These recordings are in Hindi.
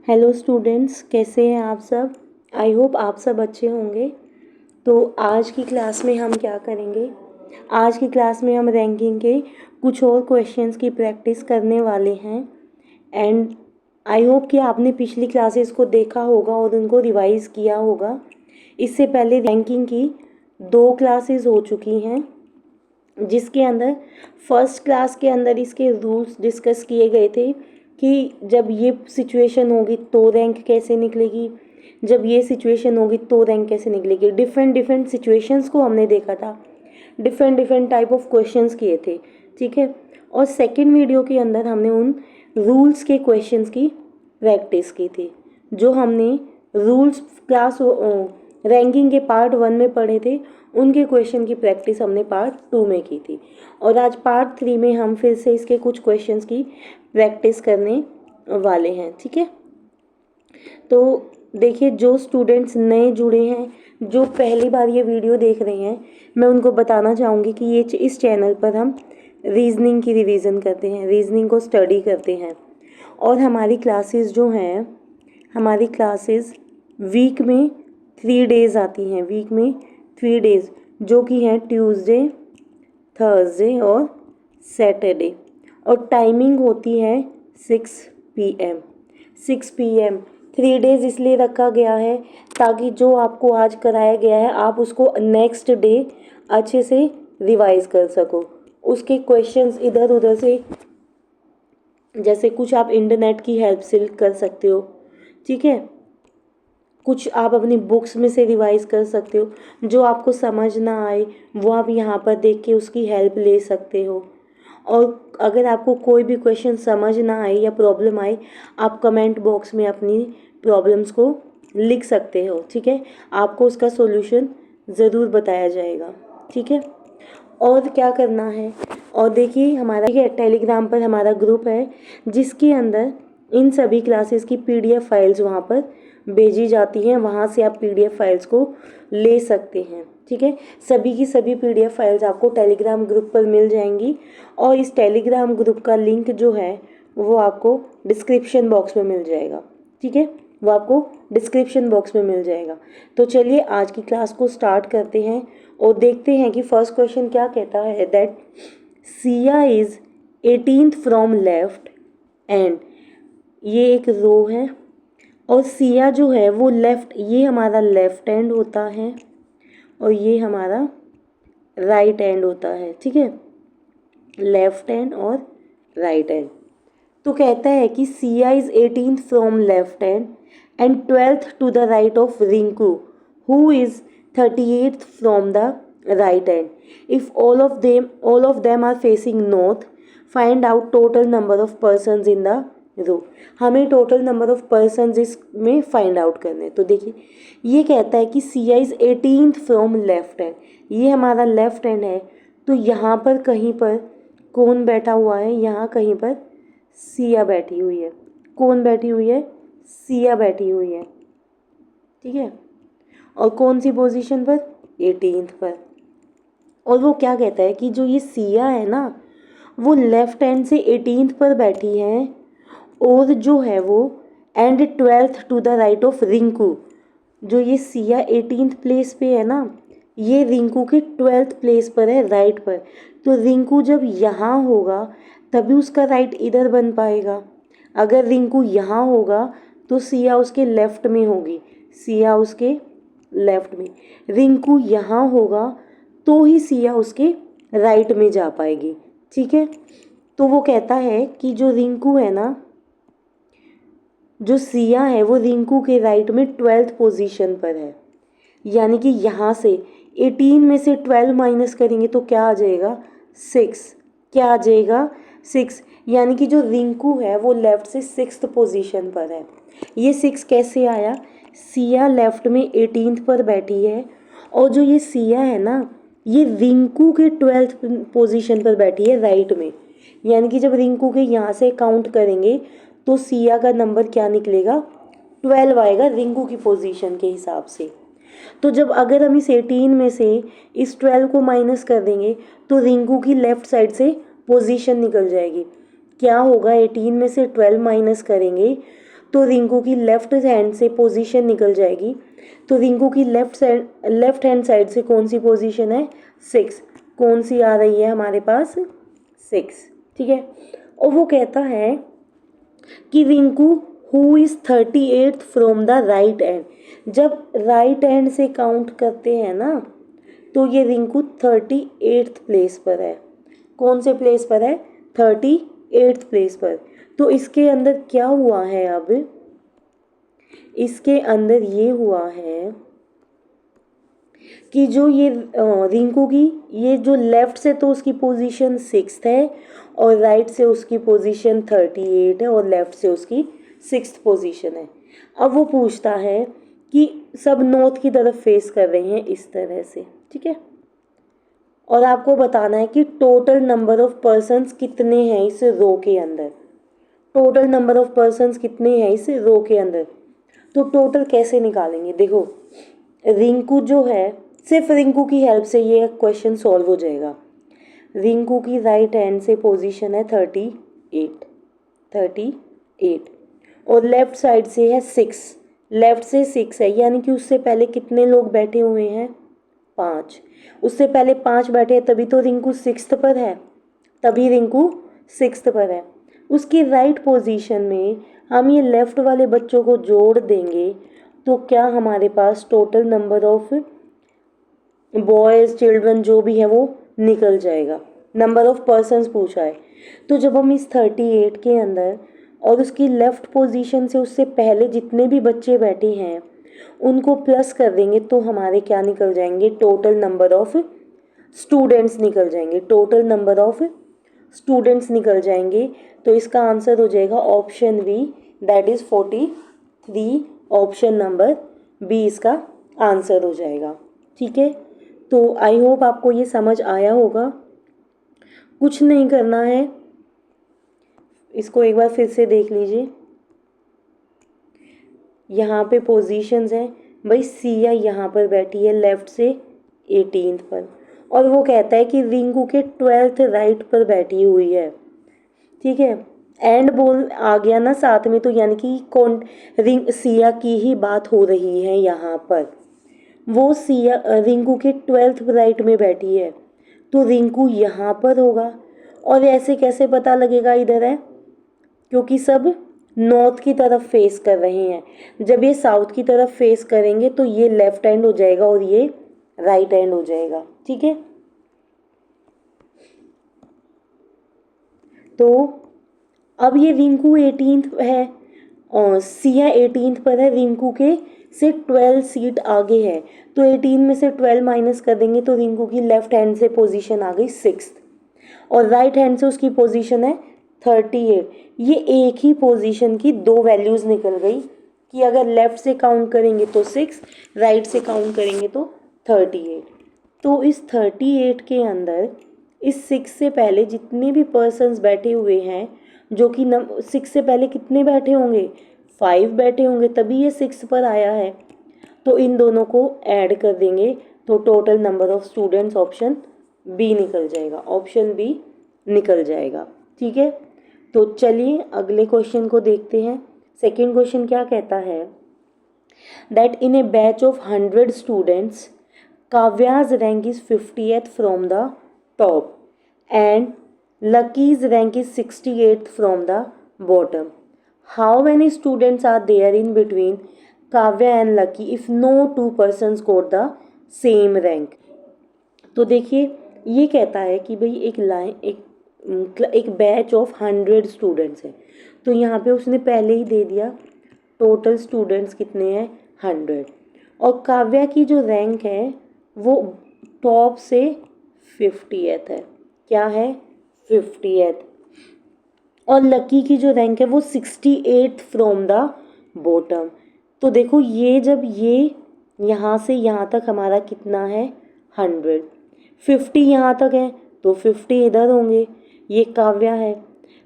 हेलो स्टूडेंट्स, कैसे हैं आप सब। आई होप आप सब अच्छे होंगे। तो आज की क्लास में हम क्या करेंगे, आज की क्लास में हम रैंकिंग के कुछ और क्वेश्चंस की प्रैक्टिस करने वाले हैं। एंड आई होप कि आपने पिछली क्लासेस को देखा होगा और उनको रिवाइज़ किया होगा। इससे पहले रैंकिंग की 2 क्लासेस हो चुकी हैं, जिसके अंदर फर्स्ट क्लास के अंदर इसके रूल्स डिस्कस किए गए थे कि जब ये सिचुएशन होगी तो रैंक कैसे निकलेगी, जब ये सिचुएशन होगी तो रैंक कैसे निकलेगी। डिफरेंट सिचुएशंस को हमने देखा था, डिफरेंट टाइप ऑफ क्वेश्चंस किए थे, ठीक है। और सेकंड वीडियो के अंदर हमने उन रूल्स के क्वेश्चंस की प्रैक्टिस की थी, जो हमने रूल्स क्लास रैंकिंग के पार्ट 1 में पढ़े थे। उनके क्वेश्चन की प्रैक्टिस हमने पार्ट 2 में की थी, और आज पार्ट 3 में हम फिर से इसके कुछ क्वेश्चंस की प्रैक्टिस करने वाले हैं, ठीक है। तो देखिए, जो स्टूडेंट्स नए जुड़े हैं, जो पहली बार ये वीडियो देख रहे हैं, मैं उनको बताना चाहूँगी कि ये इस चैनल पर हम रीजनिंग की रिवीजन करते हैं, रीजनिंग को स्टडी करते हैं। और हमारी क्लासेस जो हैं, हमारी क्लासेस वीक में 3 डेज़ आती हैं, वीक में 3 डेज़, जो कि हैं ट्यूसडे, थर्सडे और सैटरडे। और टाइमिंग होती है 6 PM। 6 PM 3 डेज़ इसलिए रखा गया है ताकि जो आपको आज कराया गया है आप उसको नेक्स्ट डे अच्छे से रिवाइज कर सको। उसके क्वेश्चंस इधर उधर से, जैसे कुछ आप इंटरनेट की हेल्प से कर सकते हो, ठीक है, कुछ आप अपनी बुक्स में से रिवाइज कर सकते हो। जो आपको समझ ना आए वो आप यहाँ पर देख के उसकी हेल्प ले सकते हो। और अगर आपको कोई भी क्वेश्चन समझ ना आए या प्रॉब्लम आए, आप कमेंट बॉक्स में अपनी प्रॉब्लम्स को लिख सकते हो, ठीक है। आपको उसका सॉल्यूशन ज़रूर बताया जाएगा, ठीक है। और क्या करना है, और देखिए हमारा टेलीग्राम पर हमारा ग्रुप है, जिसके अंदर इन सभी क्लासेस की PDF फाइल्स वहाँ पर भेजी जाती हैं। वहाँ से आप PDF फाइल्स को ले सकते हैं, ठीक है। सभी की सभी PDF फाइल्स आपको टेलीग्राम ग्रुप पर मिल जाएंगी, और इस टेलीग्राम ग्रुप का लिंक जो है वो आपको डिस्क्रिप्शन बॉक्स में मिल जाएगा, ठीक है, वो आपको डिस्क्रिप्शन बॉक्स में मिल जाएगा। तो चलिए आज की क्लास को स्टार्ट करते हैं और देखते हैं कि फर्स्ट क्वेश्चन क्या कहता है। That Siya is 18th from left and, ये एक रो है, और सिया जो है वो लेफ्ट, ये हमारा लेफ्ट हैंड होता है और ये हमारा राइट हैंड होता है, ठीक है, लेफ्ट हैंड और राइट हैंड। तो कहता है कि Siya is 18th from left hand and 12th to the right of Rinku, who is 38th from the right hand. If all of them are facing north, find out total number of persons in the row. हमें टोटल नंबर ऑफ पर्सन्स इसमें फाइंड आउट करने। तो देखिए, ये कहता है कि Siya is 18th from left hand, ये हमारा लेफ्ट हैंड है। तो यहाँ पर कहीं पर कौन बैठा हुआ है, यहाँ कहीं पर सिया बैठी हुई है। कौन बैठी हुई है? सिया बैठी हुई है, ठीक है। और कौन सी पोजीशन पर? 18th पर। और वो क्या कहता है कि जो ये सिया है ना, वो लेफ्ट हैंड से 18th पर बैठी है, और जो है वो and 12th to the right of Rinku. जो ये सिया 18th प्लेस पे है ना, ये रिंकू के 12th प्लेस पर है, राइट पर। तो रिंकू जब यहाँ होगा तभी उसका राइट इधर बन पाएगा। अगर रिंकू यहाँ होगा तो सिया उसके लेफ्ट में होगी, सिया उसके लेफ्ट में। रिंकू यहाँ होगा तो ही सिया उसके राइट में जा पाएगी, ठीक है। तो वो कहता है कि जो रिंकू है ना, जो सिया है वो रिंकू के राइट में 12th पोजीशन पर है। यानी कि यहाँ से 18 में से 12 माइनस करेंगे तो क्या आ जाएगा? 6। क्या आ जाएगा? 6। यानी कि जो रिंकू है वो लेफ्ट से 6th पोजीशन पर है। ये 6 कैसे आया? सिया लेफ्ट में 18th पर बैठी है, और जो ये सिया है ना, ये रिंकू के 12th पोजीशन पर बैठी है, राइट में। यानी कि जब रिंकू के यहाँ से काउंट करेंगे तो सिया का नंबर क्या निकलेगा? 12 आएगा रिंकू की पोजीशन के हिसाब से। तो जब अगर हम इस 18 में से इस 12 को माइनस कर देंगे तो रिंकू की लेफ्ट साइड से पोजीशन निकल जाएगी। क्या होगा? 18 में से 12 माइनस करेंगे तो रिंकू की लेफ्ट हैंड से पोजीशन निकल जाएगी। तो रिंकू की लेफ्ट हैंड साइड से कौन सी पोजीशन है, 6। कौन सी आ रही है हमारे पास, 6। ठीक है। और वो कहता है कि Rinku who is 38 from the right and. जब राइट हैंड से काउंट करते हैं ना, तो ये रिंकू 38th प्लेस पर है। कौन से प्लेस पर है, 38th प्लेस पर। तो इसके अंदर क्या हुआ है, अब इसके अंदर ये हुआ है कि जो ये रिंकू की ये जो लेफ्ट से तो उसकी पोजीशन 6th है और राइट से उसकी पोजीशन 38 है और लेफ्ट से उसकी 6th पोजीशन है। अब वो पूछता है कि सब नॉर्थ की तरफ फेस कर रहे हैं इस तरह से, ठीक है। और आपको बताना है कि टोटल नंबर ऑफ पर्सन्स कितने हैं इस रो के अंदर। टोटल नंबर ऑफ पर्सन्स कितने हैं इस रो के अंदर। तो टोटल कैसे निकालेंगे, देखो रिंकू जो है, सिर्फ रिंकू की हेल्प से ये क्वेश्चन सॉल्व हो जाएगा। रिंकू की राइट हैंड से पोजीशन है 38 और लेफ्ट साइड से है 6। लेफ्ट से 6 है, यानी कि उससे पहले कितने लोग बैठे हुए हैं, 5। उससे पहले 5 बैठे हैं, तभी तो रिंकू 6th पर है, तभी रिंकू 6th पर है। उसकी राइट पोजीशन में हम ये लेफ्ट वाले बच्चों को जोड़ देंगे तो क्या हमारे पास total number of boys children जो भी है वो निकल जाएगा। नंबर ऑफ पर्सन्स पूछा है, तो जब हम इस 38 के अंदर और उसकी लेफ्ट पोजीशन से उससे पहले जितने भी बच्चे बैठे हैं उनको प्लस कर देंगे तो हमारे क्या निकल जाएंगे, टोटल नंबर ऑफ स्टूडेंट्स निकल जाएंगे। टोटल नंबर ऑफ स्टूडेंट्स निकल जाएंगे। तो इसका आंसर हो जाएगा option B, that is 43। Option number B इसका आंसर हो जाएगा। ठीक है, तो आई होप आपको ये समझ आया होगा। कुछ नहीं करना है, इसको एक बार फिर से देख लीजिए। यहाँ पे पोजीशंस हैं भाई, सिया यहाँ पर बैठी है लेफ्ट से 18th पर, और वो कहता है कि रिंकू के 12th राइट पर बैठी हुई है। ठीक है, एंड बोल आ गया ना साथ में, तो यानी कि कौन, सिया की ही बात हो रही है यहाँ पर। वो सिया रिंकू के 12th राइट में बैठी है, तो रिंकू यहाँ पर होगा। और ऐसे कैसे पता लगेगा इधर है, क्योंकि सब नॉर्थ की तरफ फेस कर रहे हैं। जब ये साउथ की तरफ फेस करेंगे तो ये लेफ्ट हैंड हो जाएगा और ये राइट हैंड हो जाएगा। ठीक है, तो अब ये रिंकू 18th है और सिया 18th पर है, रिंकू के से 12 सीट आगे है, तो 18 में से 12 माइनस कर देंगे तो रिंकू की लेफ्ट हैंड से पोजीशन आ गई 6th और राइट हैंड से उसकी पोजीशन है 38। ये एक ही पोजीशन की दो वैल्यूज़ निकल गई कि अगर लेफ़्ट से काउंट करेंगे तो 6, राइट से काउंट करेंगे तो 38। तो इस 38 के अंदर इस 6 से पहले जितने भी पर्सन्स बैठे हुए हैं, जो कि 6 से पहले कितने बैठे होंगे, 5 बैठे होंगे, तभी ये 6 पर आया है। तो इन दोनों को ऐड कर देंगे तो total number of students option B निकल जाएगा, ऑप्शन बी निकल जाएगा। ठीक है, तो चलिए अगले क्वेश्चन को देखते हैं। सेकेंड क्वेश्चन क्या कहता है, that in a batch of 100 students Kavya's rank is 50th from the top and Lucky's rank is 68th from the bottom. How many students are there in between Kavya and Lucky if no two persons got the same rank. तो देखिए ये कहता है कि भाई एक बैच ऑफ 100 स्टूडेंट्स है, तो यहाँ पे उसने पहले ही दे दिया टोटल स्टूडेंट्स कितने हैं 100, और काव्या की जो रैंक है वो टॉप से 50th है, क्या है 50th, और लकी की जो रैंक है वो 68th फ्रॉम द बॉटम। तो देखो ये जब ये यहाँ से यहाँ तक हमारा कितना है 100, 50 यहाँ तक है तो 50 इधर होंगे, ये काव्या है,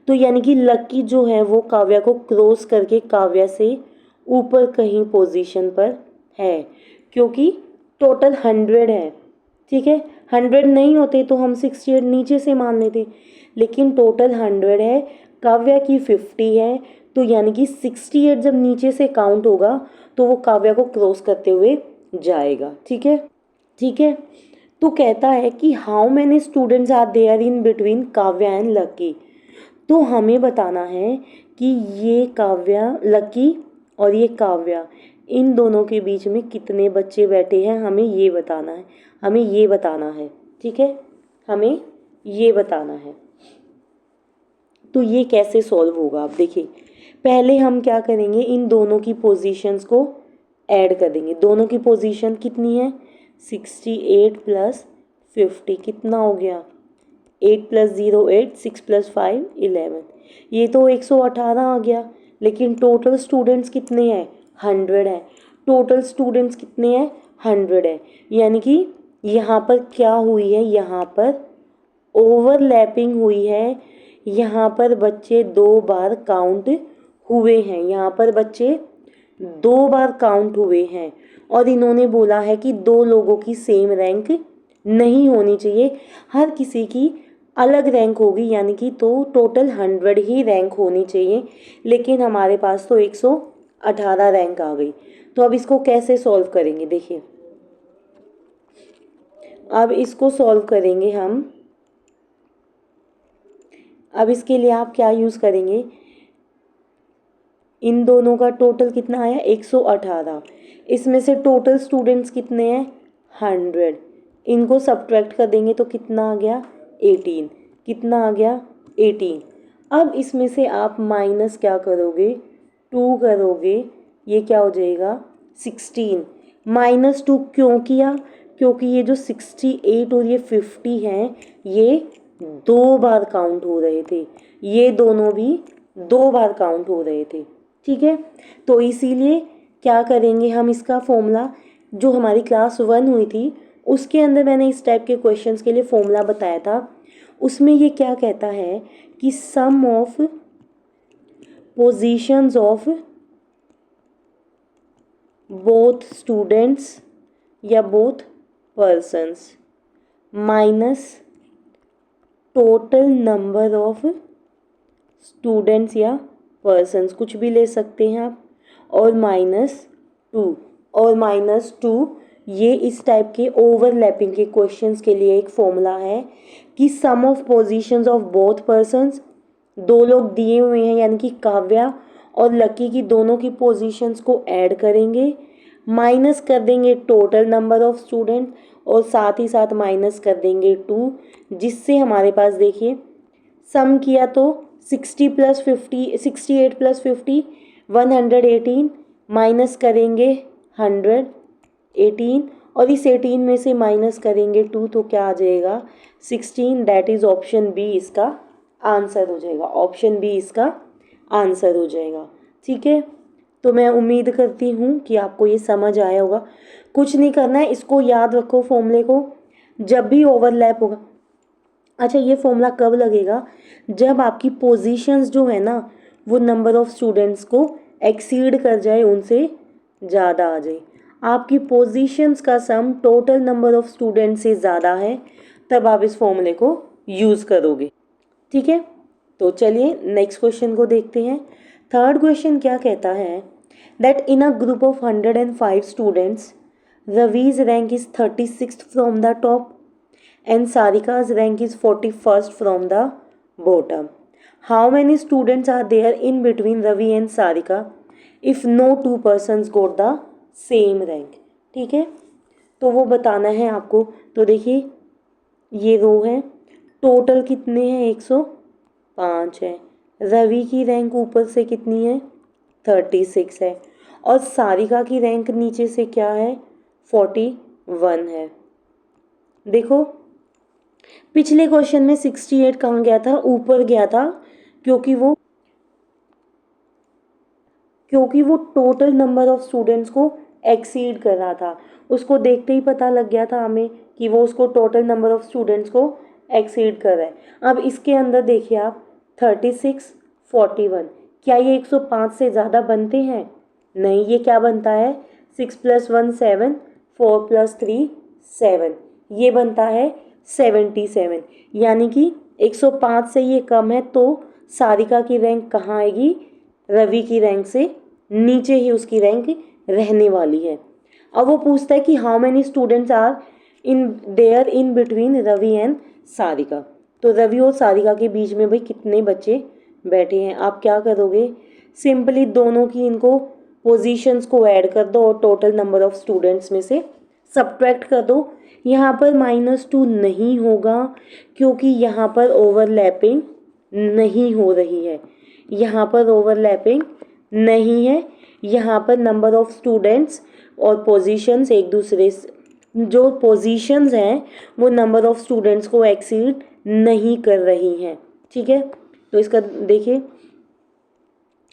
तो यानी कि लकी जो है वो काव्या को क्रॉस करके काव्या से ऊपर कहीं पोजीशन पर है, क्योंकि टोटल 100 है। ठीक है, 100 नहीं होते तो हम 68 नीचे से मान लेते, लेकिन टोटल 100 है, काव्या की 50 है, तो यानी कि 68 जब नीचे से काउंट होगा तो वो काव्या को क्रॉस करते हुए जाएगा। ठीक है, ठीक है। तो कहता है कि how many students are there in between Kavya and Lucky. तो हमें बताना है कि ये काव्या, लकी और ये काव्या, इन दोनों के बीच में कितने बच्चे बैठे हैं, हमें ये बताना है, हमें ये बताना है। ठीक है, हमें ये बताना है। तो ये कैसे सॉल्व होगा, आप देखिए। पहले हम क्या करेंगे, इन दोनों की पोजीशंस को ऐड कर देंगे। दोनों की पोजीशन कितनी है, 68 प्लस 50 कितना हो गया, 8 प्लस 0 8, 6 प्लस 5 11। ये तो 118 आ गया, लेकिन टोटल स्टूडेंट्स कितने हैं, 100 है। टोटल स्टूडेंट्स कितने हैं, 100 है। यानी कि यहाँ पर क्या हुई है, यहाँ पर ओवरलैपिंग हुई है। यहाँ पर बच्चे 2 बार काउंट हुए हैं, यहाँ पर बच्चे 2 बार काउंट हुए हैं। और इन्होंने बोला है कि 2 लोगों की सेम रैंक नहीं होनी चाहिए, हर किसी की अलग रैंक होगी, यानी कि तो टोटल 100 ही रैंक होनी चाहिए। लेकिन हमारे पास तो 118 रैंक आ गई। तो अब इसको कैसे सॉल्व करेंगे, देखिए। अब इसको सॉल्व करेंगे हम। अब इसके लिए आप क्या यूज़ करेंगे, इन दोनों का टोटल कितना आया, 118। इसमें से टोटल स्टूडेंट्स कितने हैं, 100। इनको सब्ट्रैक्ट कर देंगे तो कितना आ गया, 18। कितना आ गया, 18। अब इसमें से आप माइनस क्या करोगे, 2 करोगे, ये क्या हो जाएगा, 16। -2 क्यों किया, क्योंकि ये जो 68 और ये 50 हैं, ये 2 बार काउंट हो रहे थे, ये दोनों भी 2 बार काउंट हो रहे थे। ठीक है, तो इसीलिए क्या करेंगे हम, इसका फॉर्मूला जो हमारी क्लास 1 हुई थी उसके अंदर मैंने इस टाइप के क्वेश्चंस के लिए फॉर्मूला बताया था। उसमें ये क्या कहता है कि sum of positions of both students या both persons minus total number of students या पर्सन्स, कुछ भी ले सकते हैं आप, और -2। और -2 ये इस टाइप के ओवरलैपिंग के क्वेश्चंस के लिए एक फॉर्मूला है कि sum of positions of both persons, 2 लोग दिए हुए हैं यानी कि काव्या और लकी की दोनों की पोजीशंस को ऐड करेंगे, माइनस कर देंगे टोटल नंबर ऑफ स्टूडेंट और साथ ही साथ माइनस कर देंगे 2, जिससे हमारे पास देखिए सम किया तो 60 प्लस 50, 68 प्लस 50 118, माइनस करेंगे 118 और इस 18 में से माइनस करेंगे 2 तो क्या आ जाएगा, 16। दैट इज़ ऑप्शन बी इसका आंसर हो जाएगा, ऑप्शन बी इसका आंसर हो जाएगा। ठीक है, तो मैं उम्मीद करती हूँ कि आपको ये समझ आया होगा। कुछ नहीं करना है, इसको याद रखो फॉर्मूले को, जब भी ओवरलैप होगा। अच्छा, ये फॉर्मूला कब लगेगा, जब आपकी पोजीशंस जो है ना वो नंबर ऑफ स्टूडेंट्स को एक्सीड कर जाए, उनसे ज़्यादा आ जाए। आपकी पोजीशंस का sum total number of students से ज़्यादा है, तब आप इस फॉर्मूले को यूज़ करोगे। ठीक है, तो चलिए नेक्स्ट क्वेश्चन को देखते हैं। थर्ड क्वेश्चन क्या कहता है, that in a group of 105 students Ravi's rank is 36th from the top and Sarika's rank is 41st from the bottom. How many students are there in between Ravi and Sarika if no 2 persons got the same rank? ठीक है, तो वो बताना है आपको। तो देखिए ये रो है, टोटल कितने हैं, 105 है। रवि की रैंक ऊपर से कितनी है, 36 है, और सारिका की रैंक नीचे से क्या है, 41 है। देखो पिछले क्वेश्चन में 68 कहाँ गया था, ऊपर गया था, क्योंकि वो टोटल नंबर ऑफ स्टूडेंट्स को एक्सीड कर रहा था। उसको देखते ही पता लग गया था हमें कि वो उसको टोटल नंबर ऑफ स्टूडेंट्स को एक्सीड कर रहा है। अब इसके अंदर देखिए आप 36 41, क्या ये 105 से ज़्यादा बनते हैं, नहीं, ये क्या बनता है, 6 + 1 7, 4 + 3 7, ये बनता है 77। यानी कि 105 से ये कम है, तो सारिका की रैंक कहाँ आएगी, रवि की रैंक से नीचे ही उसकी रैंक रहने वाली है। अब वो पूछता है कि how many students are in between Ravi and Sarika. तो रवि और सारिका के बीच में भाई कितने बच्चे बैठे हैं। आप क्या करोगे, सिंपली दोनों की इनको पोजीशंस को ऐड कर दो और टोटल नंबर ऑफ स्टूडेंट्स में से सब्ट्रैक्ट कर दो। यहाँ पर -2 नहीं होगा क्योंकि यहाँ पर ओवरलैपिंग नहीं हो रही है, यहाँ पर ओवरलैपिंग नहीं है। यहाँ पर नंबर ऑफ स्टूडेंट्स और पोजीशंस एक दूसरे से, जो पोजीशंस हैं वो नंबर ऑफ स्टूडेंट्स को एक्सीड नहीं कर रही हैं। ठीक है, तो इसका देखिए,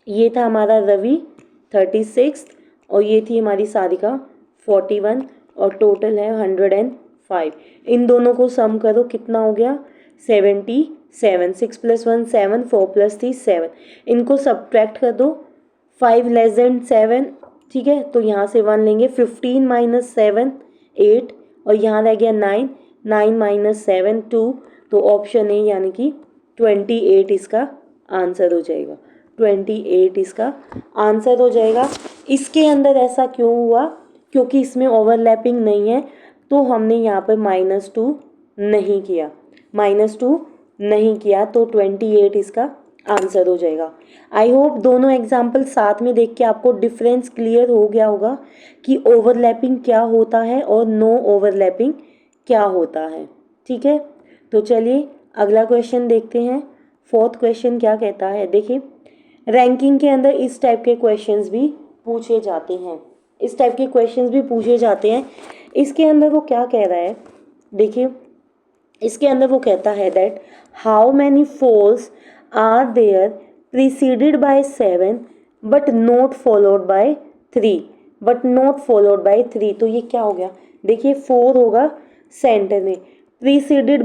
ये था हमारा रवि 36 और ये थी हमारी सारिका 41 और टोटल है 105। इन दोनों को सम करो, कितना हो गया 77। 6 + 1 7, 4 + 3 7। इनको सब्ट्रैक्ट कर दो, 5 लेस देन 7। ठीक है, तो यहाँ से 1 लेंगे, 15 - 7 8 और यहाँ रह गया 9, 9 - 7 2। तो ऑप्शन ए यानी कि 28 इसका आंसर हो जाएगा। 28 इसका आंसर हो जाएगा। इसके अंदर ऐसा क्यों हुआ, क्योंकि इसमें ओवरलैपिंग नहीं है, तो हमने यहाँ पर -2 नहीं किया, -2 नहीं किया, तो 28 इसका आंसर हो जाएगा। आई होप दोनों एग्जाम्पल साथ में देख के आपको डिफरेंस क्लियर हो गया होगा कि ओवरलैपिंग क्या होता है और नो ओवरलैपिंग क्या होता है। ठीक है, तो चलिए अगला क्वेश्चन देखते हैं। 4th क्वेश्चन क्या कहता है, देखिए रैंकिंग के अंदर इस टाइप के क्वेश्चंस भी पूछे जाते हैं, इस टाइप के क्वेश्चंस भी पूछे जाते हैं। इसके अंदर वो क्या कह रहा है, देखिए इसके अंदर वो कहता है that how many fours are there preceded by 7 but not followed by 3, but not followed by 3। तो ये क्या हो गया, देखिए 4 होगा सेंटर में, प्रीसीडेड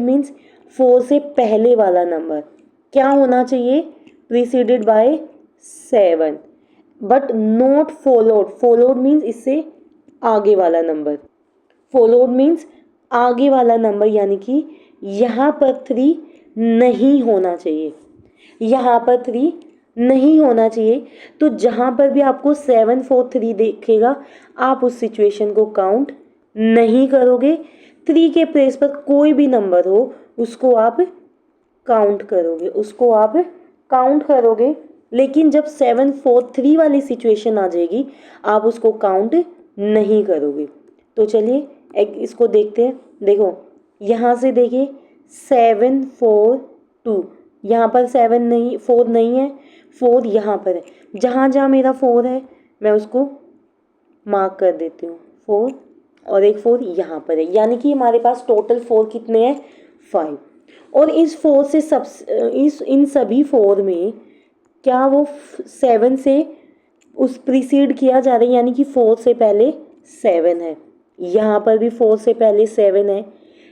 मीन्स 4 से पहले वाला नंबर क्या होना चाहिए, preceded by 7, but not followed, followed means इससे आगे वाला नंबर, फॉलोड मीन्स आगे वाला नंबर, यानी कि यहाँ पर 3 नहीं होना चाहिए, यहाँ पर 3 नहीं होना चाहिए। तो जहाँ पर भी आपको 7 4 3 देखेगा आप उस सिचुएशन को काउंट नहीं करोगे। 3 के प्लेस पर कोई भी नंबर हो उसको आप काउंट करोगे, उसको आप काउंट करोगे, लेकिन जब 7 4 3 वाली सिचुएशन आ जाएगी आप उसको काउंट नहीं करोगे। तो चलिए इसको देखते हैं। देखो यहाँ से देखिए 7 4 2, यहाँ पर 7 नहीं, 4 नहीं है, 4 यहाँ पर है, जहाँ जहाँ मेरा 4 है मैं उसको मार्क कर देती हूँ, 4 और एक 4 यहाँ पर है, यानी कि हमारे पास टोटल 4 कितने हैं 5। और इस 4 से इन सभी 4 में क्या वो 7 से उस प्रीसीड किया जा रहा है, यानी कि 4 से पहले 7 है, यहाँ पर भी 4 से पहले 7 है,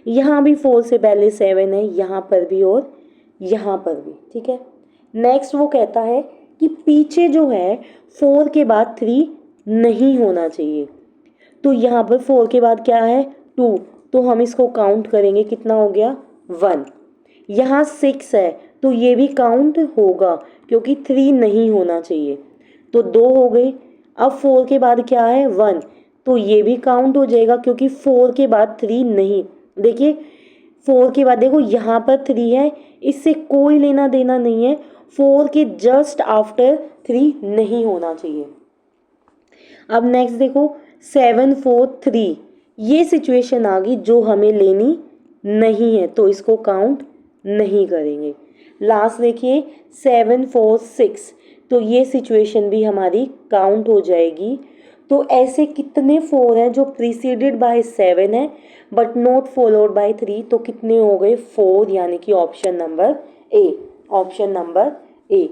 यहाँ भी 4 से पहले 7 है, यहाँ पर भी और यहाँ पर भी। ठीक है, नेक्स्ट वो कहता है कि पीछे जो है 4 के बाद 3 नहीं होना चाहिए। तो यहाँ पर 4 के बाद क्या है 2, तो हम इसको काउंट करेंगे, कितना हो गया 1। यहाँ 6 है तो ये भी काउंट होगा क्योंकि 3 नहीं होना चाहिए, तो 2 हो गई। अब 4 के बाद क्या है 1, तो ये भी काउंट हो जाएगा क्योंकि 4 के बाद 3 नहीं। देखिए 4 के बाद देखो यहाँ पर 3 है, इससे कोई लेना देना नहीं है, 4 के जस्ट आफ्टर 3 नहीं होना चाहिए। अब नेक्स्ट देखो 7 4 3, ये सिचुएशन आ गई जो हमें लेनी नहीं है, तो इसको काउंट नहीं करेंगे। लास्ट देखिए 7 4 6, तो ये सिचुएशन भी हमारी काउंट हो जाएगी। तो ऐसे कितने 4 हैं जो प्रीसीडेड बाय 7 है बट नॉट फॉलोड बाय 3, तो कितने हो गए 4, यानी कि option number A, option number A.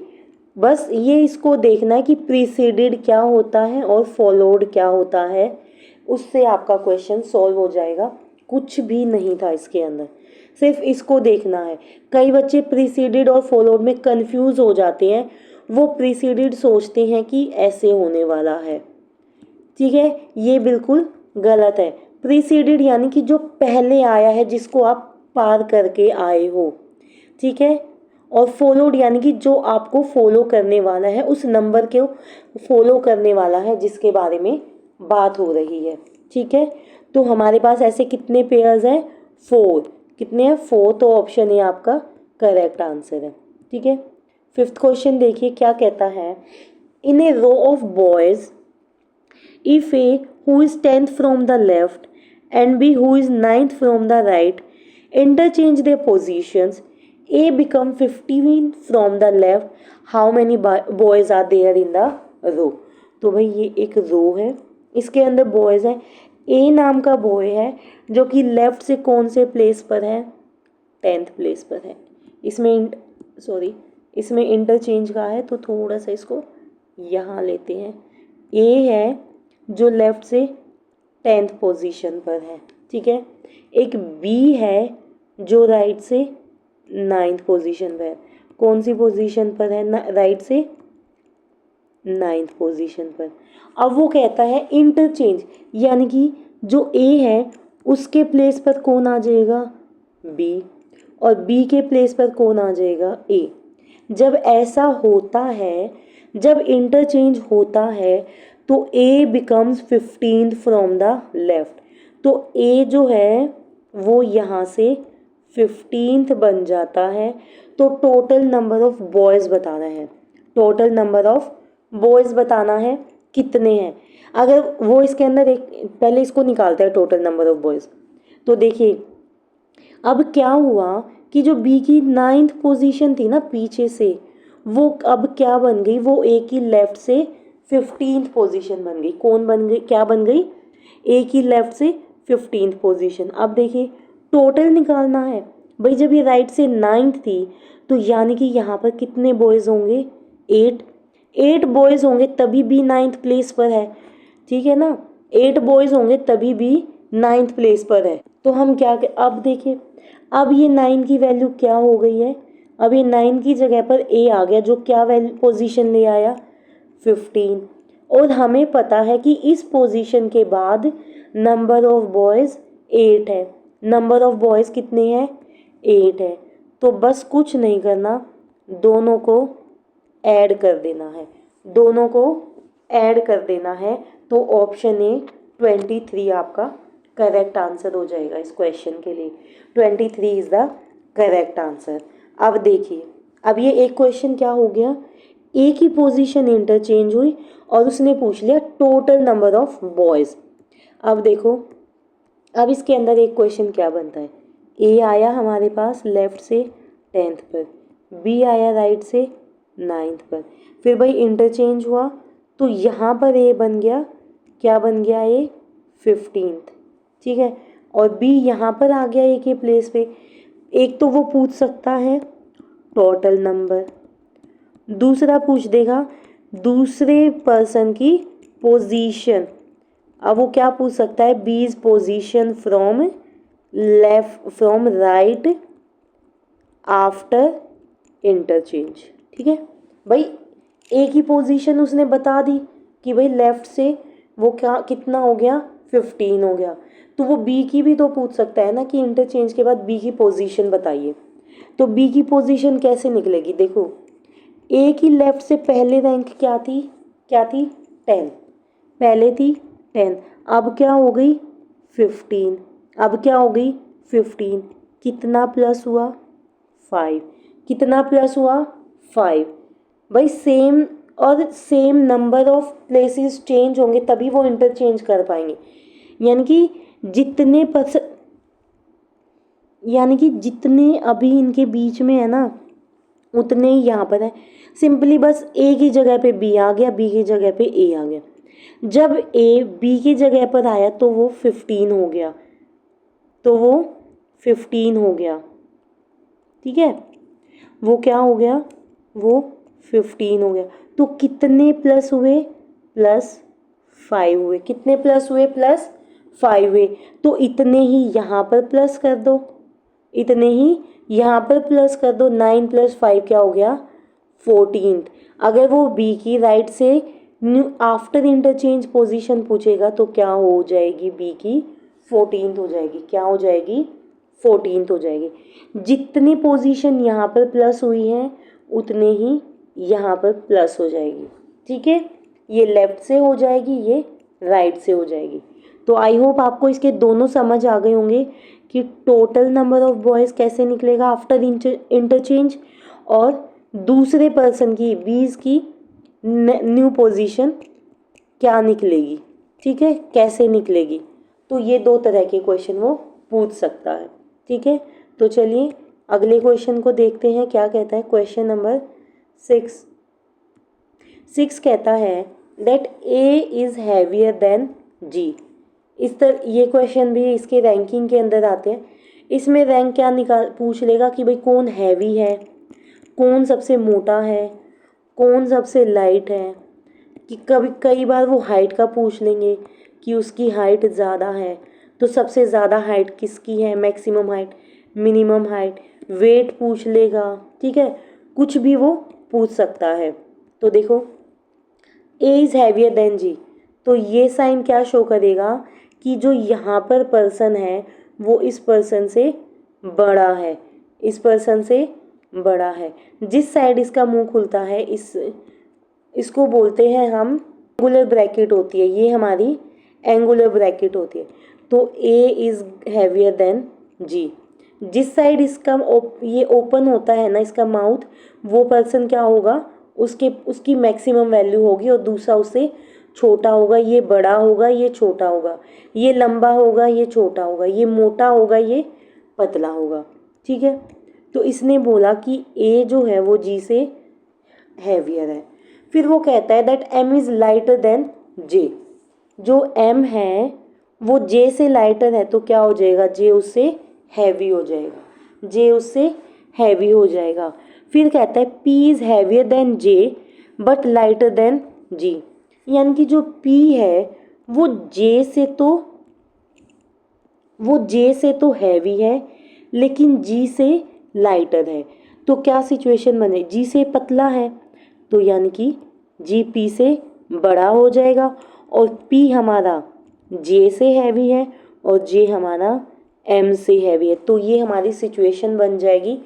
बस ये इसको देखना है कि प्रीसीडेड क्या होता है और फॉलोड क्या होता है, उससे आपका क्वेश्चन सॉल्व हो जाएगा। कुछ भी नहीं था इसके अंदर, सिर्फ इसको देखना है। कई बच्चे प्रीसीडेड और फॉलोड में कंफ्यूज हो जाते हैं, वो प्रीसीडेड सोचते हैं कि ऐसे होने वाला है। ठीक है, ये बिल्कुल गलत है। प्रीसीडेड यानी कि जो पहले आया है, जिसको आप पार करके आए हो। ठीक है, और फॉलोड यानी कि जो आपको फॉलो करने वाला है, उस नंबर को फॉलो करने वाला है जिसके बारे में बात हो रही है। ठीक है, तो हमारे पास ऐसे कितने पेयर्स हैं? 4। कितने हैं? 4। तो ऑप्शन ए आपका करेक्ट आंसर है। ठीक है, 5th क्वेश्चन देखिए क्या कहता है। In a row of boys, if A who is 10th from the left and B who is 9th from the right interchange their positions, A become 15 from the left, how many boys are there in the row? तो भाई ये एक रो है, इसके अंदर बॉयज़ हैं। ए नाम का बॉय है जो कि लेफ्ट से कौन से प्लेस पर है? 10th प्लेस पर है। इसमें इंटरचेंज का है तो थोड़ा सा इसको यहाँ लेते हैं। ए है जो लेफ़्ट से 10th पोजीशन पर है। ठीक है, एक बी है जो राइट से 9th पोजीशन पर है। कौन सी पोजीशन पर है? राइट से 9th पोजीशन पर। अब वो कहता है इंटरचेंज, यानी कि जो ए है उसके प्लेस पर कौन आ जाएगा? बी, और बी के प्लेस पर कौन आ जाएगा? ए। जब ऐसा होता है, जब इंटरचेंज होता है तो A becomes 15th from the left. तो A जो है वो यहाँ से 15th बन जाता है। तो टोटल नंबर ऑफ बॉयज़ बताना है, टोटल नंबर ऑफ बॉयज़ बताना है कितने हैं। अगर वो इसके अंदर एक पहले इसको निकालता है टोटल नंबर ऑफ बॉयज़। तो देखिए अब क्या हुआ कि जो बी की 9th पोजीशन थी ना पीछे से, वो अब क्या बन गई? वो ए की लेफ्ट से 15th पोजीशन बन गई। कौन बन गई? क्या बन गई? ए की लेफ्ट से 15th पोजीशन। अब देखिए टोटल निकालना है भाई। जब ये राइट से 9th थी तो यानी कि यहाँ पर कितने बॉयज़ होंगे? 8 बॉयज़ होंगे, तभी बी 9th प्लेस पर है। ठीक है ना, 8 बॉयज़ होंगे तभी बी 9th प्लेस पर है। तो हम क्या अब देखिए, अब ये 9 की वैल्यू क्या हो गई है? अब ये 9 की जगह पर ए आ गया जो क्या वैल्यू पोजीशन ले आया? 15। और हमें पता है कि इस पोजीशन के बाद नंबर ऑफ बॉयज़ 8 है। नंबर ऑफ बॉयज़ कितने हैं? 8 है। तो बस कुछ नहीं करना, दोनों को ऐड कर देना है, दोनों को ऐड कर देना है। तो ऑप्शन ए 23 आपका करेक्ट आंसर हो जाएगा इस क्वेश्चन के लिए। 23 इज़ द करेक्ट आंसर। अब देखिए, अब ये एक क्वेश्चन क्या हो गया? ए की पोजीशन इंटरचेंज हुई और उसने पूछ लिया टोटल नंबर ऑफ बॉयज़। अब देखो, अब इसके अंदर एक क्वेश्चन क्या बनता है? ए आया हमारे पास लेफ़्ट से 10th पर, बी आया राइट से 9th पर। फिर भाई इंटरचेंज हुआ तो यहाँ पर ए बन गया, क्या बन गया? ए 15th। ठीक है, और बी यहाँ पर आ गया ए के प्लेस पे। एक तो वो पूछ सकता है टोटल नंबर, दूसरा पूछ देगा दूसरे पर्सन की पोजीशन। अब वो क्या पूछ सकता है? बीज position from left, from right after interchange. ठीक है भाई, ए की पोजीशन उसने बता दी कि भाई लेफ्ट से वो क्या कितना हो गया? 15 हो गया। तो वो बी की भी तो पूछ सकता है ना कि इंटरचेंज के बाद बी की पोजीशन बताइए। तो बी की पोजीशन कैसे निकलेगी? देखो, ए की लेफ्ट से पहले रैंक क्या थी? 10। पहले थी 10, अब क्या हो गई? 15। अब क्या हो गई? 15। कितना प्लस हुआ? 5। कितना प्लस हुआ? 5। भाई सेम और same number of places change होंगे तभी वो इंटरचेंज कर पाएंगे। यानी कि जितने अभी इनके बीच में है ना, उतने ही यहाँ पर है। सिंपली बस ए की जगह पे बी आ गया, बी की जगह पे ए आ गया। जब ए बी की जगह पर आया तो वो 15 हो गया, तो वो 15 हो गया। ठीक है, वो क्या हो गया? वो 15 हो गया। तो कितने प्लस हुए? +5 हुए। कितने प्लस हुए? +5 हुए। तो इतने ही यहाँ पर प्लस कर दो, इतने ही यहाँ पर प्लस कर दो। 9 + 5 क्या हो गया? 14। अगर वो बी की राइट से आफ्टर इंटरचेंज पोजीशन पूछेगा तो क्या हो जाएगी? बी की 14th हो जाएगी। क्या हो जाएगी? 14th हो जाएगी। जितनी पोजीशन यहाँ पर प्लस हुई हैं उतने ही यहाँ पर प्लस हो जाएगी। ठीक है, ये लेफ्ट से हो जाएगी, ये राइट से हो जाएगी। तो आई होप आपको इसके दोनों समझ आ गए होंगे कि टोटल नंबर ऑफ बॉयज़ कैसे निकलेगा आफ्टर इंटरचेंज, और दूसरे पर्सन की बीज की न्यू पोजीशन क्या निकलेगी। ठीक है, कैसे निकलेगी। तो ये दो तरह के क्वेश्चन वो पूछ सकता है। ठीक है, तो चलिए अगले क्वेश्चन को देखते हैं क्या कहता है। क्वेश्चन नंबर 6 कहता है that A is heavier than G. ये क्वेश्चन भी इसके रैंकिंग के अंदर आते हैं। इसमें रैंक क्या पूछ लेगा कि भाई कौन हैवी है, कौन सबसे मोटा है, कौन सबसे लाइट है। कि कई बार वो हाइट का पूछ लेंगे कि उसकी हाइट ज़्यादा है तो सबसे ज़्यादा हाइट किसकी है, maximum height, minimum height, weight पूछ लेगा। ठीक है, कुछ भी वो पूछ सकता है। तो देखो ए इज़ हैवियर देन जी, तो ये साइन क्या शो करेगा कि जो यहाँ पर पर्सन है वो इस पर्सन से बड़ा है, इस पर्सन से बड़ा है। जिस साइड इसका मुंह खुलता है इसको बोलते हैं हम एंगुलर ब्रैकेट होती है, ये हमारी एंगुलर ब्रैकेट होती है। तो ए इज़ हैवियर देन जी। जिस साइड इसका ये ओपन होता है ना इसका माउथ, वो पर्सन क्या होगा, उसकी मैक्सिमम वैल्यू होगी और दूसरा उससे छोटा होगा। ये बड़ा होगा, ये छोटा होगा, ये लंबा होगा, ये छोटा होगा, ये मोटा होगा, ये पतला होगा। ठीक है, तो इसने बोला कि ए जो है वो जी से हैवियर है। फिर वो कहता है that M is lighter than J. जो एम है वो जे से लाइटर है तो क्या हो जाएगा, जे उससे हैवी हो जाएगा, जे उससे हैवी हो जाएगा। फिर कहता है P is heavier than J but lighter than G. यानी कि जो पी है वो जे से तो हैवी है लेकिन जी से लाइटर है। तो क्या सिचुएशन बने, जी से पतला है तो यानी कि जी पी से बड़ा हो जाएगा, और पी हमारा जे से हैवी है और जे हमारा एम से हैवी है। तो ये हमारी सिचुएशन बन जाएगी।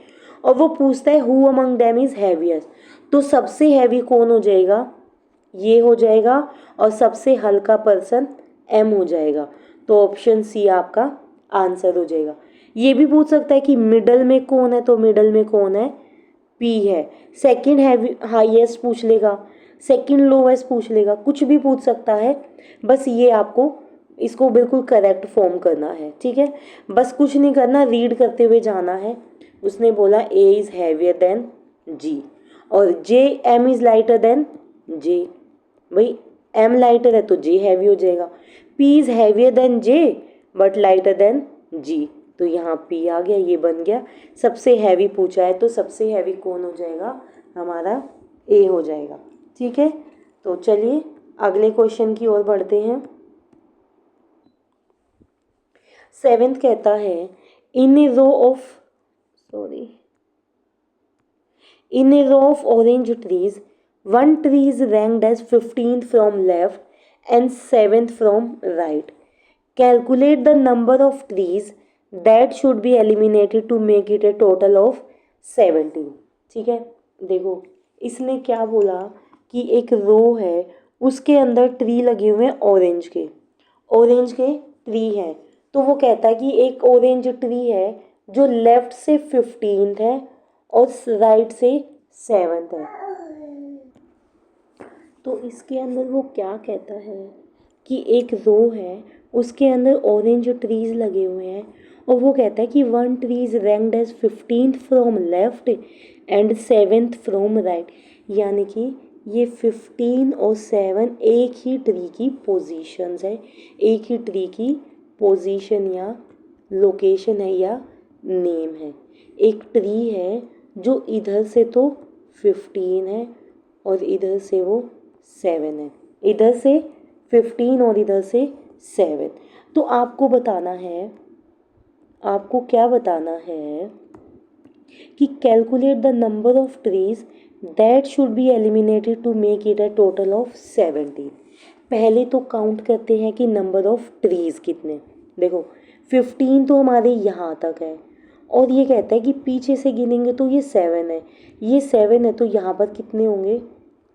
और वो पूछता है who among them is heaviest, तो सबसे हैवी कौन हो जाएगा, ये हो जाएगा, और सबसे हल्का पर्सन एम हो जाएगा। तो ऑप्शन सी आपका आंसर हो जाएगा। ये भी पूछ सकता है कि मिडल में कौन है, तो मिडल में कौन है, पी है। सेकंड हैवी हाईएस्ट पूछ लेगा, सेकंड लोवेस्ट पूछ लेगा, कुछ भी पूछ सकता है। बस ये आपको इसको बिल्कुल करेक्ट फॉर्म करना है। ठीक है, बस कुछ नहीं करना, रीड करते हुए जाना है। उसने बोला A is heavier than G और J M is lighter than J. भाई एम लाइटर है तो जे हैवी हो जाएगा। P is heavier than J but lighter than G, तो यहाँ पी आ गया, ये बन गया। सबसे हैवी पूछा है तो सबसे हैवी कौन हो जाएगा, हमारा ए हो जाएगा। ठीक है, तो चलिए अगले क्वेश्चन की ओर बढ़ते हैं। 7th कहता है in a row of orange trees one tree is ranked as 15th from left and 7th from right. Calculate the number of trees that should be eliminated to make it a total of 17। ठीक है, देखो इसने क्या बोला कि एक रो है उसके अंदर ट्री लगे हुए हैं ऑरेंज के ट्री हैं। तो वो कहता है कि एक ऑरेंज ट्री है जो लेफ्ट से 15th है और राइट से 7th है। तो इसके अंदर वो क्या कहता है कि एक रो है उसके अंदर ऑरेंज ट्रीज लगे हुए हैं और वो कहता है कि one tree is ranked as 15th from left and 7th from right. यानी कि ये 15 और 7 एक ही ट्री की पोजीशंस है, एक ही ट्री की पोजीशन या लोकेशन है या नेम है। एक ट्री है जो इधर से तो 15 है और इधर से वो 7 है, इधर से 15 और इधर से 7। तो आपको बताना है, आपको क्या बताना है कि calculate the number of trees that should be eliminated to make it a total of 17। पहले तो काउंट करते हैं कि नंबर ऑफ ट्रीज कितने। देखो 15 तो हमारे यहाँ तक है, और ये कहता है कि पीछे से गिनेंगे तो ये 7 है, ये 7 है, तो यहाँ पर कितने होंगे?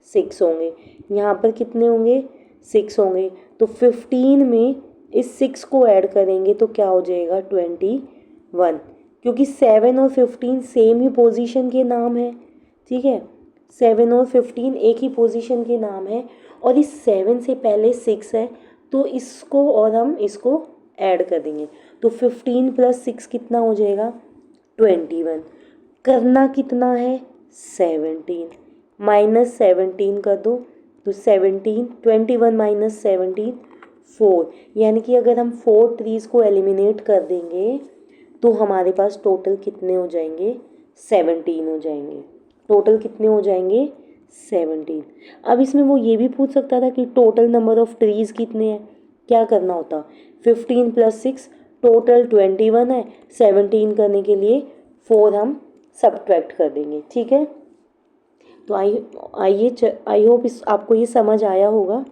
6 होंगे। यहाँ पर कितने होंगे? 6 होंगे। तो 15 में इस 6 को ऐड करेंगे तो क्या हो जाएगा? 21, क्योंकि 7 और 15 सेम ही पोजीशन के नाम है। ठीक है, 7 और 15 एक ही पोजीशन के नाम है, और इस 7 से पहले 6 है, तो इसको और हम इसको ऐड कर देंगे, तो 15 + 6 कितना हो जाएगा? 21। करना कितना है? 17। -17 कर दो, तो 17, 21 - 17 4, यानी कि अगर हम 4 ट्रीज़ को एलिमिनेट कर देंगे तो हमारे पास टोटल कितने हो जाएंगे? 17 हो जाएंगे। टोटल कितने हो जाएंगे? 17। अब इसमें वो ये भी पूछ सकता था कि टोटल नंबर ऑफ ट्रीज़ कितने हैं। क्या करना होता? 15 + 6 टोटल 21 है, 17 करने के लिए 4 हम सब्ट्रैक्ट कर देंगे। ठीक है, तो आई होप इस आपको ये समझ आया होगा।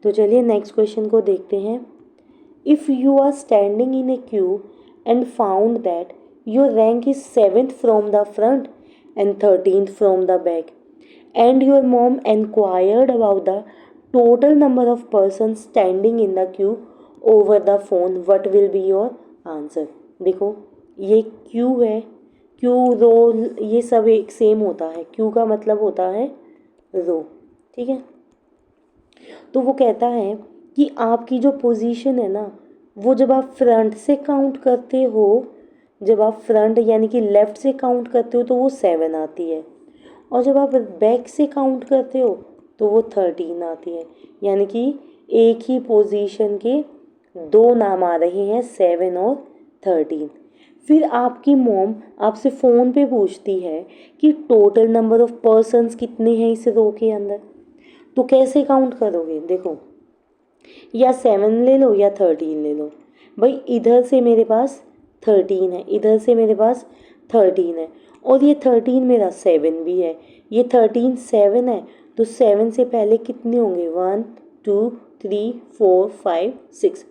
तो चलिए नेक्स्ट क्वेश्चन को देखते हैं। If you are standing in a queue and found that your rank is 7th from the front and 13th from the back, and your mom enquired about the total number of persons standing in the queue over the phone, what will be your answer? देखो ये क्यू है, क्यू रो ये सब एक सेम होता है, क्यू का मतलब होता है रो। ठीक है, तो वो कहता है कि आपकी जो पोजीशन है ना, वो जब आप फ्रंट से काउंट करते हो, जब आप फ्रंट यानी कि लेफ़्ट से काउंट करते हो तो वो 7 आती है, और जब आप बैक से काउंट करते हो तो वो 13 आती है। यानी कि एक ही पोजीशन के दो नाम आ रहे हैं, 7 और 13। फिर आपकी मॉम आपसे फ़ोन पे पूछती है कि टोटल नंबर ऑफ पर्सन्स कितने हैं इस रो के अंदर, तो कैसे काउंट करोगे? देखो, या 7 ले लो या 13 ले लो। भाई इधर से मेरे पास 13 है, इधर से मेरे पास 13 है, और ये 13 मेरा 7 भी है, ये 13 7 है, तो 7 से पहले कितने होंगे? 1 2 3 4 5 6।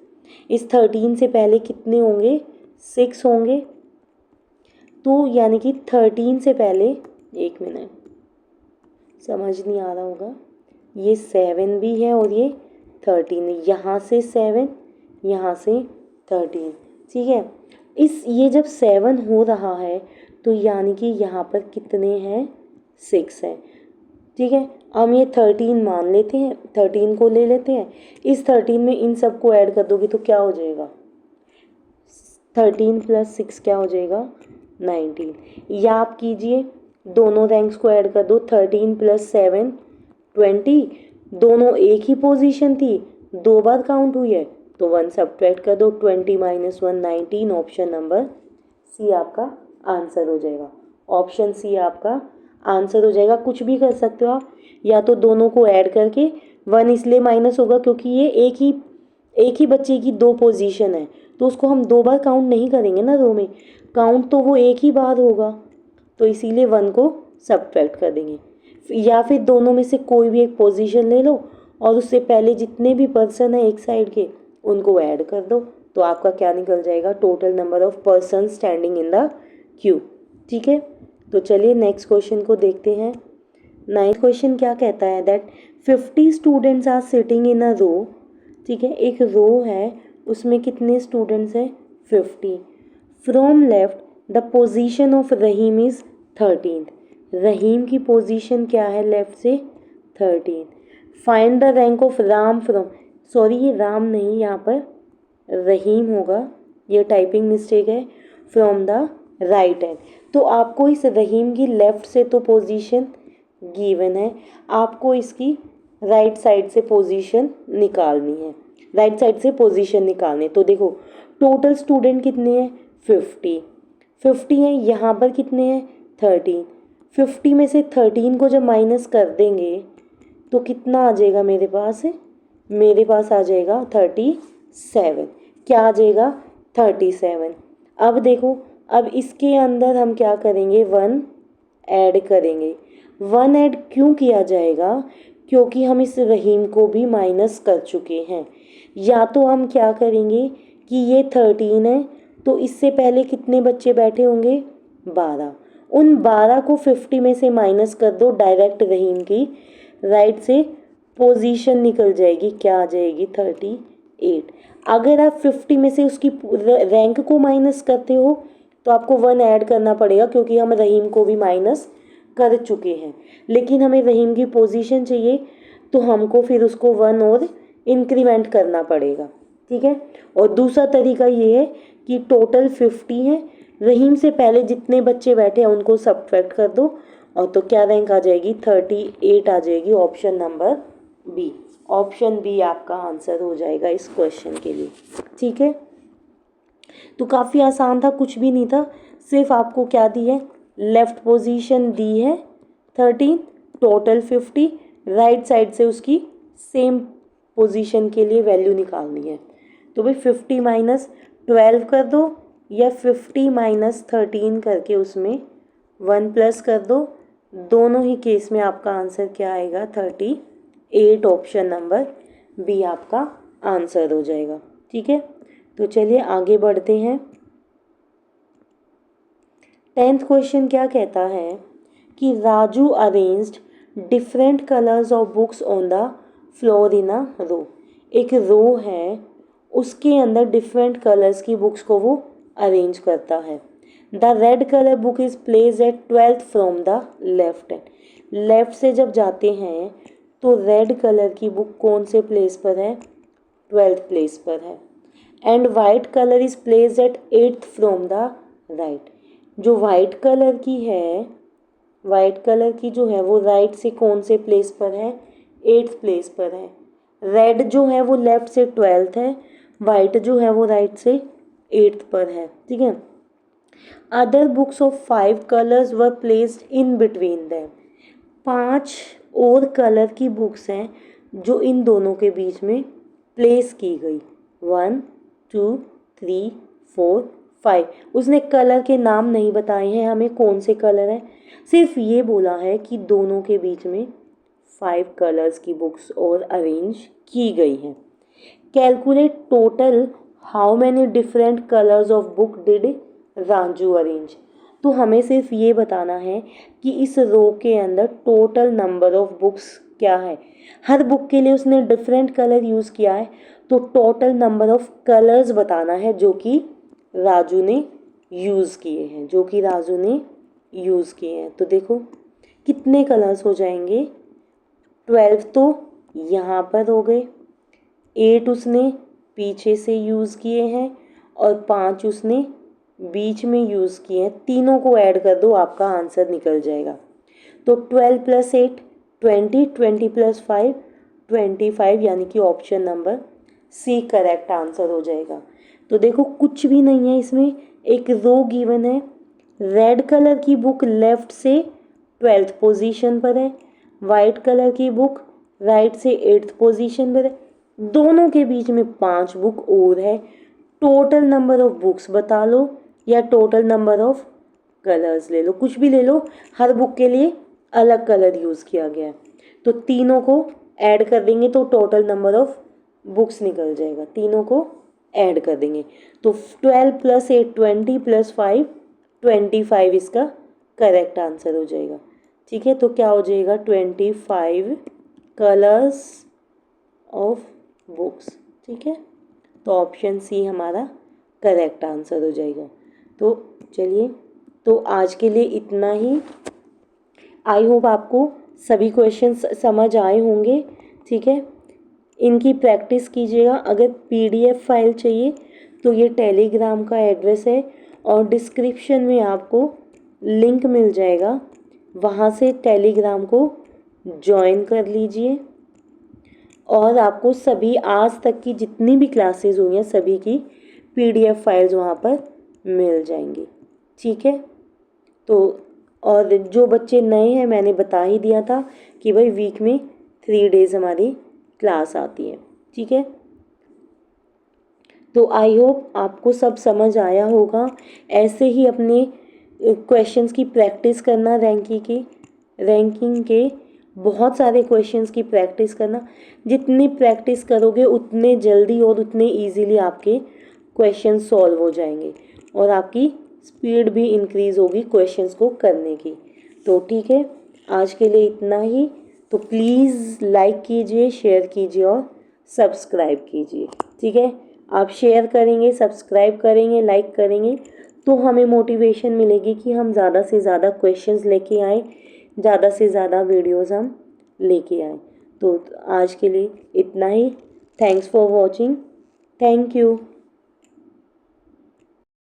इस 13 से पहले कितने होंगे? 6 होंगे। तो यानी कि 13 से पहले, एक मिनट समझ नहीं आ रहा होगा, ये 7 भी है और ये 13, यहाँ से 7 यहाँ से 13। ठीक है, ये जब 7 हो रहा है तो यानी कि यहाँ पर कितने हैं? 6 है। ठीक है, हम ये 13 मान लेते हैं, 13 को ले लेते हैं, इस 13 में इन सब को ऐड कर दोगे तो क्या हो जाएगा? 13 + 6 क्या हो जाएगा? 19। या आप कीजिए, दोनों रैंक्स को ऐड कर दो, 13 + 7 20, दोनों एक ही पोजीशन थी, 2 बार काउंट हुई है, तो 1 सब्ट्रैक्ट कर दो, 20 - 1 19। ऑप्शन नंबर सी आपका आंसर हो जाएगा। ऑप्शन सी आपका आंसर हो जाएगा। कुछ भी कर सकते हो आप, या तो दोनों को ऐड करके, 1 इसलिए माइनस होगा क्योंकि ये एक ही बच्चे की 2 पोजीशन है, तो उसको हम 2 बार काउंट नहीं करेंगे ना रो में, काउंट तो वो एक ही बार होगा, तो इसीलिए 1 को सब्ट्रैक्ट कर देंगे। या फिर दोनों में से कोई भी एक पोजीशन ले लो और उससे पहले जितने भी पर्सन हैं एक साइड के उनको ऐड कर दो, तो आपका क्या निकल जाएगा? Total number of person standing in the Q. ठीक है, तो चलिए नेक्स्ट क्वेश्चन को देखते हैं। 9th क्वेश्चन क्या कहता है? That 50 students are sitting in a row. ठीक है, एक रो है, उसमें कितने स्टूडेंट्स हैं? 50। From left the position of Rahim is 13th। रहीम की पोजीशन क्या है लेफ्ट से? 13। Find the rank of Ram from, sorry ये राम नहीं, यहाँ पर रहीम होगा, ये टाइपिंग मिस्टेक है, फ्रॉम द राइट हैंड। तो आपको इस रहीम की लेफ़्ट से तो पोजीशन गिवन है, आपको इसकी राइट साइड से पोजीशन निकालनी है, राइट साइड से पोजीशन निकालनी। तो देखो टोटल स्टूडेंट कितने हैं? 50 हैं, यहाँ पर कितने हैं? 13। 50 में से 13 को जब माइनस कर देंगे तो कितना आ जाएगा मेरे पास? मेरे पास आ जाएगा 37। क्या आ जाएगा? 37। अब देखो, अब इसके अंदर हम क्या करेंगे? 1 ऐड करेंगे। 1 ऐड क्यों किया जाएगा? क्योंकि हम इस रहीम को भी माइनस कर चुके हैं। या तो हम क्या करेंगे कि ये 13 है, तो इससे पहले कितने बच्चे बैठे होंगे? 12। उन 12 को 50 में से माइनस कर दो, डायरेक्ट रहीम की राइट से पोजीशन निकल जाएगी, क्या आ जाएगी? 38। अगर आप 50 में से उसकी रैंक को माइनस करते हो तो आपको 1 ऐड करना पड़ेगा, क्योंकि हम रहीम को भी माइनस कर चुके हैं, लेकिन हमें रहीम की पोजीशन चाहिए तो हमको फिर उसको 1 और इंक्रीमेंट करना पड़ेगा, ठीक है। और दूसरा तरीका ये है कि टोटल 50 है, रहीम से पहले जितने बच्चे बैठे हैं उनको सब्ट्रैक्ट कर दो, और तो क्या रैंक आ जाएगी? 38 आ जाएगी। Option number B, option B आपका आंसर हो जाएगा इस क्वेश्चन के लिए, ठीक है। तो काफ़ी आसान था, कुछ भी नहीं था, सिर्फ आपको क्या दी है? लेफ्ट पोजीशन दी है 13, टोटल 50, राइट साइड से उसकी सेम पोजीशन के लिए वैल्यू निकालनी है। तो भाई 50 माइनस 12 कर दो, या 50 माइनस 13 करके उसमें 1 प्लस कर दो। दोनों ही केस में आपका आंसर क्या आएगा? 38। ऑप्शन नंबर बी आपका आंसर हो जाएगा, ठीक है। तो चलिए आगे बढ़ते हैं। 10th क्वेश्चन क्या कहता है कि Raju arranged different colours of books on the floor in a row. एक रो है, उसके अंदर डिफरेंट कलर्स की बुक्स को वो अरेंज करता है। The red colour book is place at 12th from the left hand. Left से जब जाते हैं तो रेड कलर की बुक कौन से प्लेस पर है? 12th प्लेस पर है। And white colour is place at 8th from the right. जो वाइट कलर की है, वाइट कलर की जो है वो राइट से कौन से प्लेस पर है? 8th प्लेस पर है। रेड जो है वो लेफ्ट से 12th है, वाइट जो है वो राइट से 8th पर है, ठीक है। Other books of 5 colours were placed in between them. 5 और कलर की बुक्स हैं जो इन दोनों के बीच में प्लेस की गई। 1 2 3 4 5। उसने कलर के नाम नहीं बताए हैं हमें कौन से कलर हैं, सिर्फ ये बोला है कि दोनों के बीच में 5 कलर्स की बुक्स और अरेंज की गई हैं। Calculate total how many different colours of book did Raju arrange. तो हमें सिर्फ ये बताना है कि इस रो के अंदर टोटल नंबर ऑफ बुक्स क्या है। हर बुक के लिए उसने डिफरेंट कलर यूज़ किया है, तो टोटल नंबर ऑफ कलर्स बताना है जो कि राजू ने यूज़ किए हैं, जो कि राजू ने यूज़ किए हैं। तो देखो कितने कलर्स हो जाएंगे? 12 तो यहाँ पर हो गए, 8 उसने पीछे से यूज़ किए हैं, और 5 उसने बीच में यूज़ किए हैं। तीनों को ऐड कर दो, आपका आंसर निकल जाएगा। तो 12 + 8 20, 20 + 5 25, यानी कि option number C correct answer हो जाएगा। तो देखो कुछ भी नहीं है इसमें, एक रो गिवन है, रेड कलर की बुक लेफ्ट से 12th पोजीशन पर है, वाइट कलर की बुक राइट से 8th पोजीशन पर है, दोनों के बीच में 5 बुक और है। टोटल नंबर ऑफ बुक्स बता लो या टोटल नंबर ऑफ कलर्स ले लो, कुछ भी ले लो, हर बुक के लिए अलग कलर यूज़ किया गया है। तो तीनों को ऐड कर देंगे तो टोटल नंबर ऑफ बुक्स निकल जाएगा, तीनों को ऐड कर देंगे। तो 12 + 8 20 + 5 25 इसका करेक्ट आंसर हो जाएगा, ठीक है। तो क्या हो जाएगा? 25 कलर्स ऑफ बुक्स, ठीक है। तो ऑप्शन सी हमारा करेक्ट आंसर हो जाएगा। तो चलिए, तो आज के लिए इतना ही। आई होप आपको सभी क्वेश्चंस समझ आए होंगे, ठीक है। इनकी प्रैक्टिस कीजिएगा। अगर PDF फाइल चाहिए तो ये टेलीग्राम का एड्रेस है, और डिस्क्रिप्शन में आपको लिंक मिल जाएगा, वहाँ से टेलीग्राम को ज्वाइन कर लीजिए, और आपको सभी आज तक की जितनी भी क्लासेस हुई हैं सभी की PDF फाइल्स वहाँ पर मिल जाएंगी, ठीक है। तो और जो बच्चे नए हैं, मैंने बता ही दिया था कि भाई वीक में 3 डेज़ हमारी क्लास आती है, ठीक है। तो आई होप आपको सब समझ आया होगा। ऐसे ही अपने क्वेश्चंस की प्रैक्टिस करना, रैंकिंग के बहुत सारे क्वेश्चंस की प्रैक्टिस करना। जितनी प्रैक्टिस करोगे उतने जल्दी और उतने इजीली आपके क्वेश्चन सॉल्व हो जाएंगे और आपकी स्पीड भी इंक्रीज़ होगी क्वेश्चंस को करने की। तो ठीक है, आज के लिए इतना ही। तो प्लीज़ लाइक कीजिए, शेयर कीजिए और सब्सक्राइब कीजिए। ठीक है, आप शेयर करेंगे, सब्सक्राइब करेंगे, लाइक करेंगे तो हमें मोटिवेशन मिलेगी कि हम ज़्यादा से ज़्यादा क्वेश्चंस लेके आएँ, ज़्यादा से ज़्यादा वीडियोज़ हम लेके आएँ। तो आज के लिए इतना ही। Thanks for watching. Thank you.